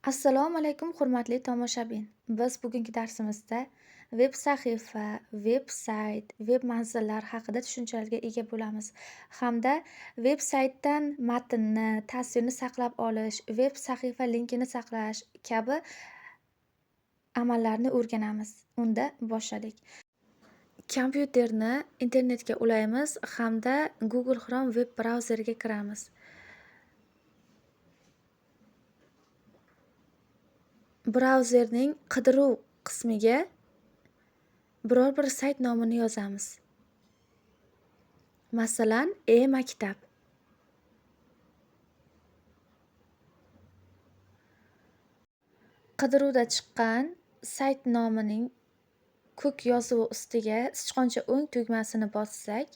Assalomu alaykum, hurmatli tomoshabin. Biz bugungi darsimizda veb sahifa, veb-sayt, veb manzillar haqida tushunchalarga ega bo'lamiz. Hamda veb saytdan matnni, tasvirni saqlab olish, veb sahifa linkini saqlash kabi amallarni o'rganamiz. Unda boshladik. Kompyuterni internetga ulaymiz hamda Google Chrome veb brauzeriga kiramiz. Brauzerning qidiruv qismiga biror bir sayt nomini yozamiz. Masalan, e-maktab. Qidiruvda chiqqan sayt nomining ko'k yozuvi ustiga sichqoncha o'ng tugmasini bossak,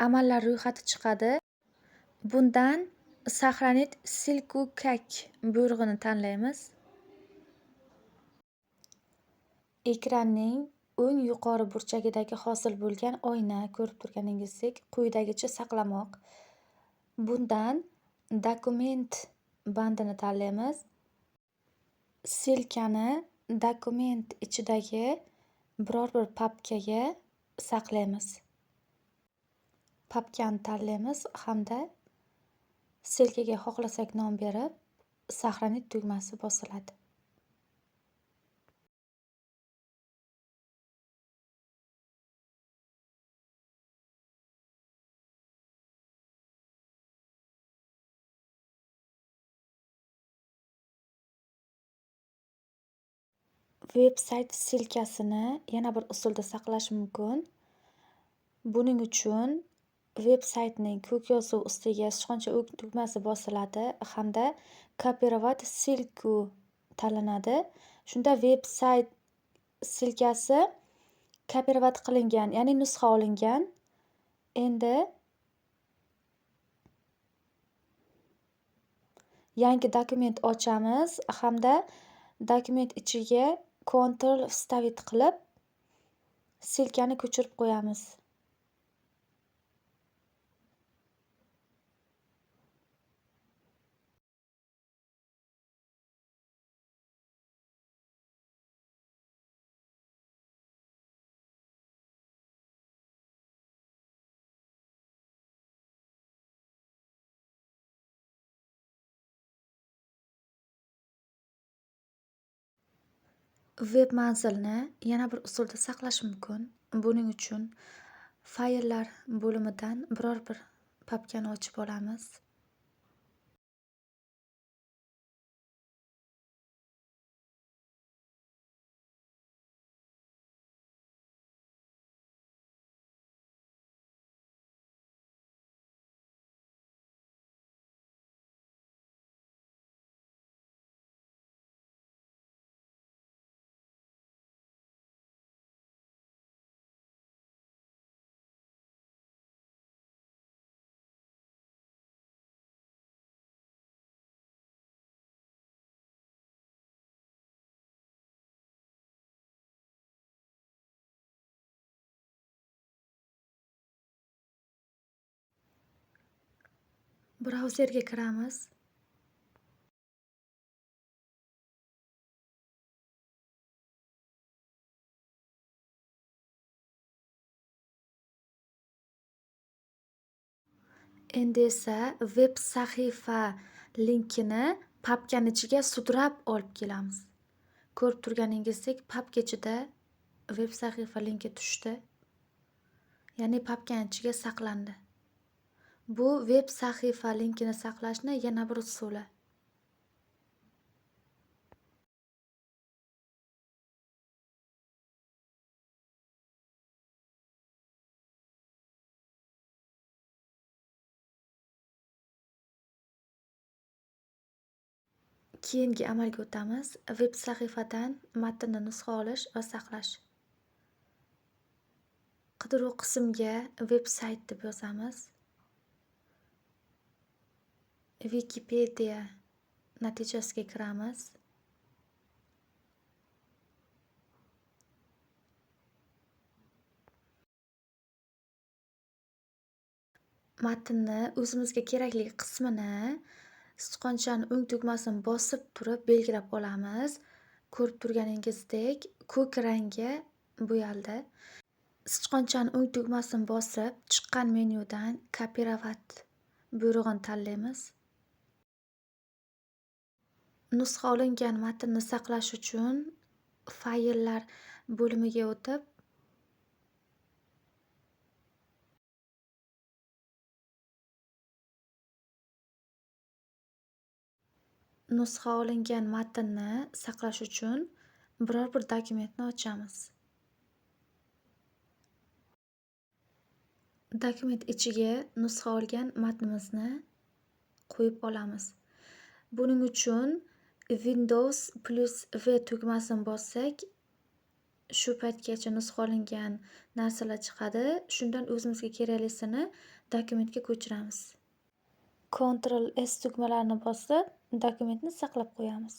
amallar ro'yxati chiqadi. Bundan "Сохранить ссылку как" buyrug'ini tanlaymiz. Ekranning o'ng yuqori burchagidagi hosil bo'lgan oyna ko'rib turganingizdek quyidagicha saqlamoq. Bundan "Dokument" bandini tanlaymiz. Silkani dokument ichidagi biror bir papkaga saqlaymiz. Papkani tanlaymiz hamda silkaga xohlasak nom berib, "Сохранить" tugmasi bosiladi. Veb-sayt silkasini yana bir usulda saqlash mumkin. Buning uchun veb-saytning ko'k yozuv ustiga sichqoncha o'ng tugmasi bosiladi hamda "Копировать ссылку" tanlanadi. Shunda veb-sayt silkasi kopirovat qilingan, ya'ni nusxa olingan. Endi yangi dokument ochamiz hamda dokument ichiga Ctrl вставить qilib silkani ko'chirib qo'yamiz. Veb manzilni yana bir usulda saqlash mumkin. Buning uchun fayllar bo'limidan biror bir papkani ochib olamiz. Brauzerga kiramiz. Endi esa veb sahifa linkini papkani ichiga sudrab olib kelamiz. Ko'rib turganingizdek, papka ichida veb sahifa linki tushdi. Ya'ni papkani ichiga saqlandi. Bu veb sahifa linkini saqlashni yana bir usuli. Keyingi amalga o'tamiz. Veb sahifadan matnni nusxa olish va saqlash. Qidiruv qismiga veb-sayt deb yozamiz. Wikipedia natijasiga kiramiz. matnni o'zimizga kerakli qismini sichqonchani o'ng tugmasini bosib turib belgilab olamiz. Ko'rib turganingizdek ko'k rangga bo'yaldi. Sichqonchani o'ng tugmasini bosib chiqqan menyudan kopirovat buyrug'ini tanlaymiz. Nusxa olingan matnni saqlash uchun fayllar bo'limiga o'tib nusxa olingan matnni saqlash uchun biror bir dokumentni ochamiz. Dokument ichiga nusxa olgan matnimizni qo'yib olamiz. Buning uchun Windows plus V tugmasini bossak, shu paytgacha nusxa olingan narsalar chiqadi. Shundan o'zimizga keraklisini dokumentga ko'chiramiz. Ctrl S tugmalarini bosib dokumentni saqlab qo'yamiz.